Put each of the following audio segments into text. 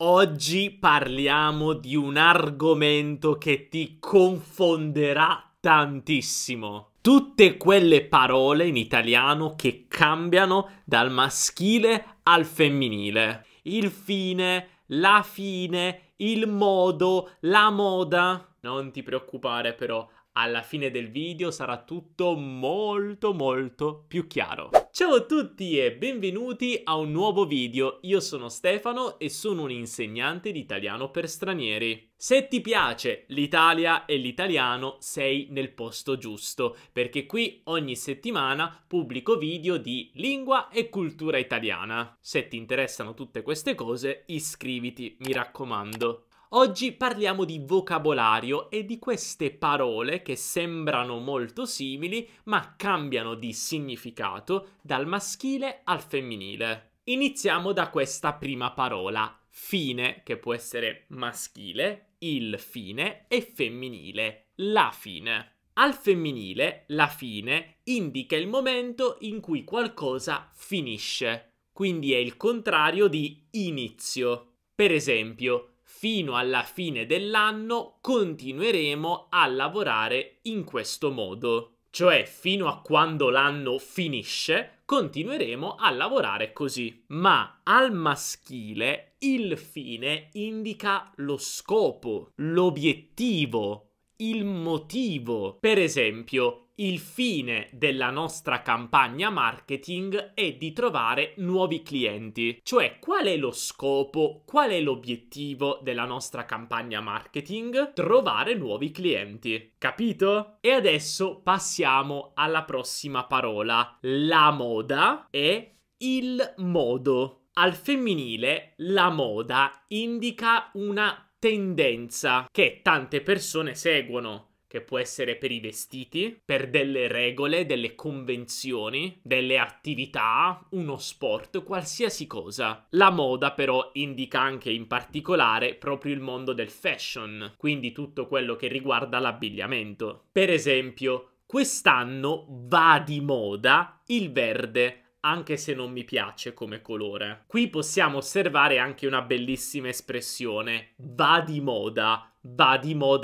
Oggi parliamo di un argomento che ti confonderà tantissimo. Tutte quelle parole in italiano che cambiano dal maschile al femminile. Il fine, la fine, il modo, la moda. Non ti preoccupare però, alla fine del video sarà tutto molto più chiaro. Ciao a tutti e benvenuti a un nuovo video. Io sono Stefano e sono un insegnante di italiano per stranieri. Se ti piace l'Italia e l'italiano sei nel posto giusto, perché qui ogni settimana pubblico video di lingua e cultura italiana. Se ti interessano tutte queste cose, iscriviti, mi raccomando. Oggi parliamo di vocabolario e di queste parole che sembrano molto simili ma cambiano di significato dal maschile al femminile. Iniziamo da questa prima parola, fine, che può essere maschile, il fine, e femminile, la fine. Al femminile, la fine indica il momento in cui qualcosa finisce, quindi è il contrario di inizio. Per esempio, fino alla fine dell'anno continueremo a lavorare in questo modo. Cioè, fino a quando l'anno finisce, continueremo a lavorare così. Ma al maschile il fine indica lo scopo, l'obiettivo, il motivo. Per esempio, il fine della nostra campagna marketing è di trovare nuovi clienti. Cioè, qual è lo scopo, qual è l'obiettivo della nostra campagna marketing? Trovare nuovi clienti. Capito? E adesso passiamo alla prossima parola. La moda e il modo. Al femminile, la moda indica una tendenza che tante persone seguono, che può essere per i vestiti, per delle regole, delle convenzioni, delle attività, uno sport, qualsiasi cosa. La moda però indica anche in particolare proprio il mondo del fashion, quindi tutto quello che riguarda l'abbigliamento. Per esempio, quest'anno va di moda il verde, anche se non mi piace come colore. Qui possiamo osservare anche una bellissima espressione, va di moda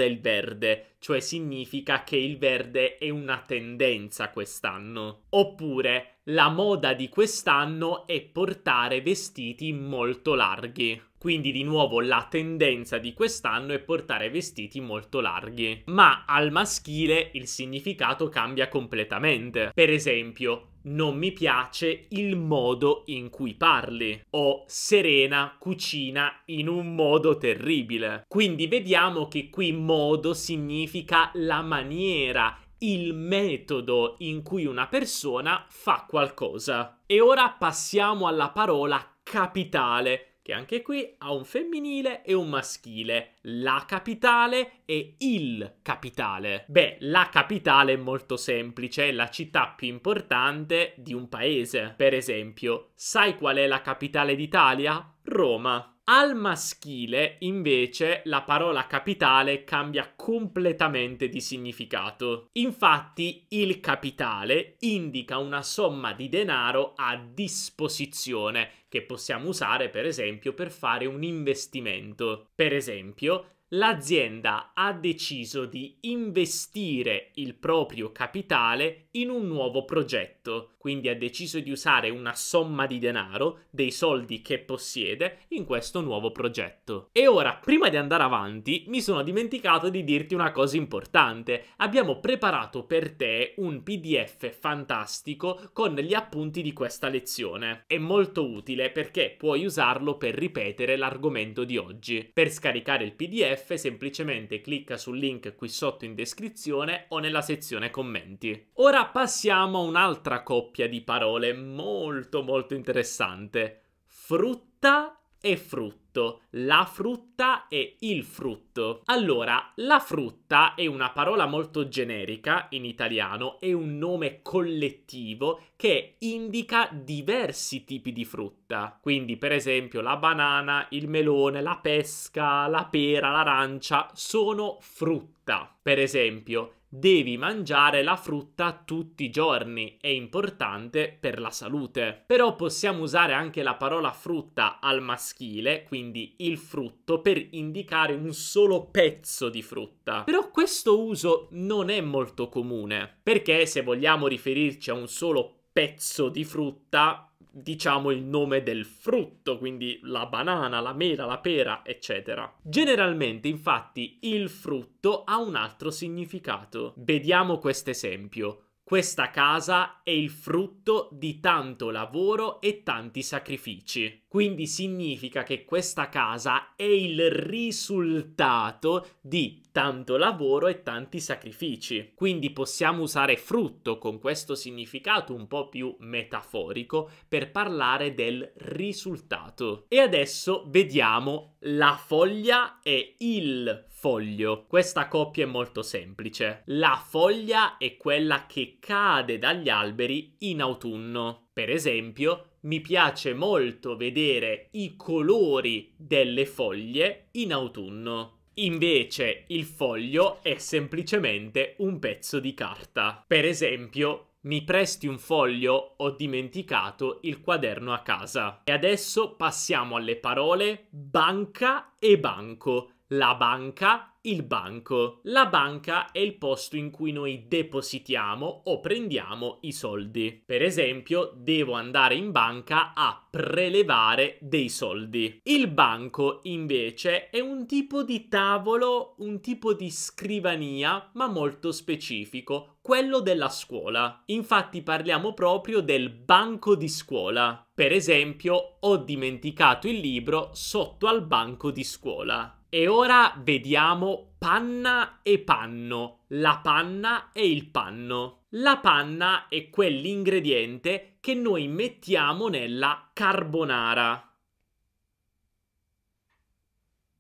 il verde, cioè significa che il verde è una tendenza quest'anno. Oppure, la moda di quest'anno è portare vestiti molto larghi. Quindi di nuovo la tendenza di quest'anno è portare vestiti molto larghi. Ma al maschile il significato cambia completamente. Per esempio, non mi piace il modo in cui parli. O Serena cucina in un modo terribile. Quindi vediamo che qui modo significa la maniera, il metodo in cui una persona fa qualcosa. E ora passiamo alla parola capitale, che anche qui ha un femminile e un maschile. La capitale e il capitale. Beh, la capitale è molto semplice, è la città più importante di un paese. Per esempio, sai qual è la capitale d'Italia? Roma. Al maschile, invece, la parola capitale cambia completamente di significato. Infatti, il capitale indica una somma di denaro a disposizione che possiamo usare, per esempio, per fare un investimento. Per esempio, l'azienda ha deciso di investire il proprio capitale in un nuovo progetto, quindi ha deciso di usare una somma di denaro, dei soldi che possiede, in questo nuovo progetto. E ora, prima di andare avanti, mi sono dimenticato di dirti una cosa importante. Abbiamo preparato per te un PDF fantastico con gli appunti di questa lezione. È molto utile perché puoi usarlo per ripetere l'argomento di oggi. Per scaricare il PDF semplicemente clicca sul link qui sotto in descrizione o nella sezione commenti. Ora passiamo a un'altra coppia di parole molto interessante. Frutta e frutto. La frutta e il frutto. Allora, la frutta è una parola molto generica in italiano, è un nome collettivo che indica diversi tipi di frutta. Quindi, per esempio, la banana, il melone, la pesca, la pera, l'arancia sono frutta. Per esempio, devi mangiare la frutta tutti i giorni, è importante per la salute. Però possiamo usare anche la parola frutta al maschile, quindi il frutto, per indicare un solo pezzo di frutta. Però questo uso non è molto comune, perché se vogliamo riferirci a un solo pezzo di frutta, diciamo il nome del frutto, quindi la banana, la mela, la pera, eccetera. Generalmente, infatti, il frutto ha un altro significato. Vediamo questo esempio. Questa casa è il frutto di tanto lavoro e tanti sacrifici. Quindi significa che questa casa è il risultato di tanto lavoro e tanti sacrifici. Quindi possiamo usare frutto con questo significato un po' più metaforico per parlare del risultato. E adesso vediamo la foglia e il foglio. Questa coppia è molto semplice. La foglia è quella che cade dagli alberi in autunno. Per esempio, mi piace molto vedere i colori delle foglie in autunno. Invece il foglio è semplicemente un pezzo di carta. Per esempio, mi presti un foglio? Ho dimenticato il quaderno a casa. E adesso passiamo alle parole banca e banco. La banca, il banco. La banca è il posto in cui noi depositiamo o prendiamo i soldi. Per esempio, devo andare in banca a prelevare dei soldi. Il banco, invece, è un tipo di tavolo, un tipo di scrivania, ma molto specifico, quello della scuola. Infatti parliamo proprio del banco di scuola. Per esempio, ho dimenticato il libro sotto al banco di scuola. E ora vediamo panna e panno. La panna e il panno. La panna è quell'ingrediente che noi mettiamo nella carbonara.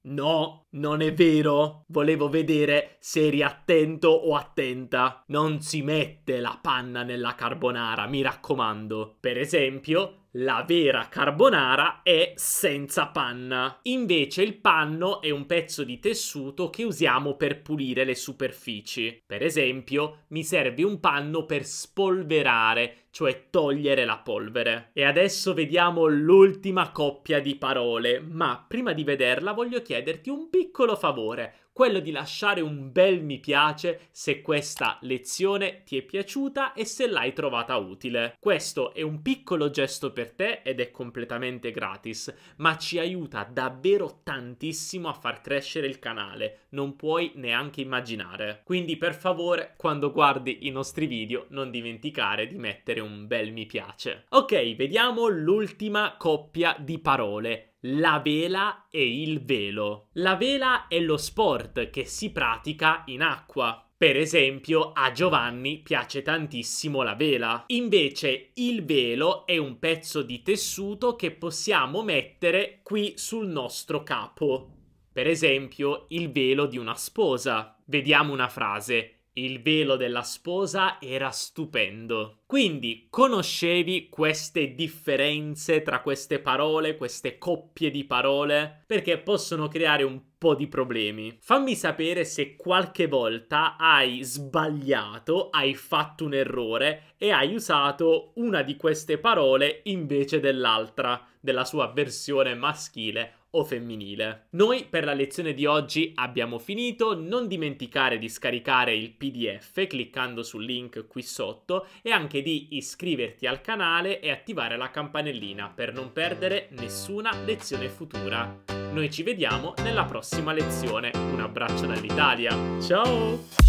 No, non è vero. Volevo vedere se eri attento o attenta. Non si mette la panna nella carbonara, mi raccomando. Per esempio, la vera carbonara è senza panna. Invece il panno è un pezzo di tessuto che usiamo per pulire le superfici. Per esempio, mi serve un panno per spolverare, cioè togliere la polvere. E adesso vediamo l'ultima coppia di parole, ma prima di vederla voglio chiederti un piccolo favore, quello di lasciare un bel mi piace se questa lezione ti è piaciuta e se l'hai trovata utile. Questo è un piccolo gesto per te ed è completamente gratis, ma ci aiuta davvero tantissimo a far crescere il canale, non puoi neanche immaginare. Quindi per favore, quando guardi i nostri video, non dimenticare di mettere un bel mi piace. Ok, vediamo l'ultima coppia di parole. La vela e il velo. La vela è lo sport che si pratica in acqua. Per esempio, a Giovanni piace tantissimo la vela. Invece, il velo è un pezzo di tessuto che possiamo mettere qui sul nostro capo. Per esempio, il velo di una sposa. Vediamo una frase. Il velo della sposa era stupendo. Quindi, conoscevi queste differenze tra queste parole, queste coppie di parole? Perché possono creare un po' di problemi. Fammi sapere se qualche volta hai sbagliato, hai fatto un errore e hai usato una di queste parole invece dell'altra, della sua versione maschile o femminile. Noi per la lezione di oggi abbiamo finito. Non dimenticare di scaricare il PDF cliccando sul link qui sotto e anche di iscriverti al canale e attivare la campanellina per non perdere nessuna lezione futura. Noi ci vediamo nella prossima lezione. Un abbraccio dall'Italia. Ciao!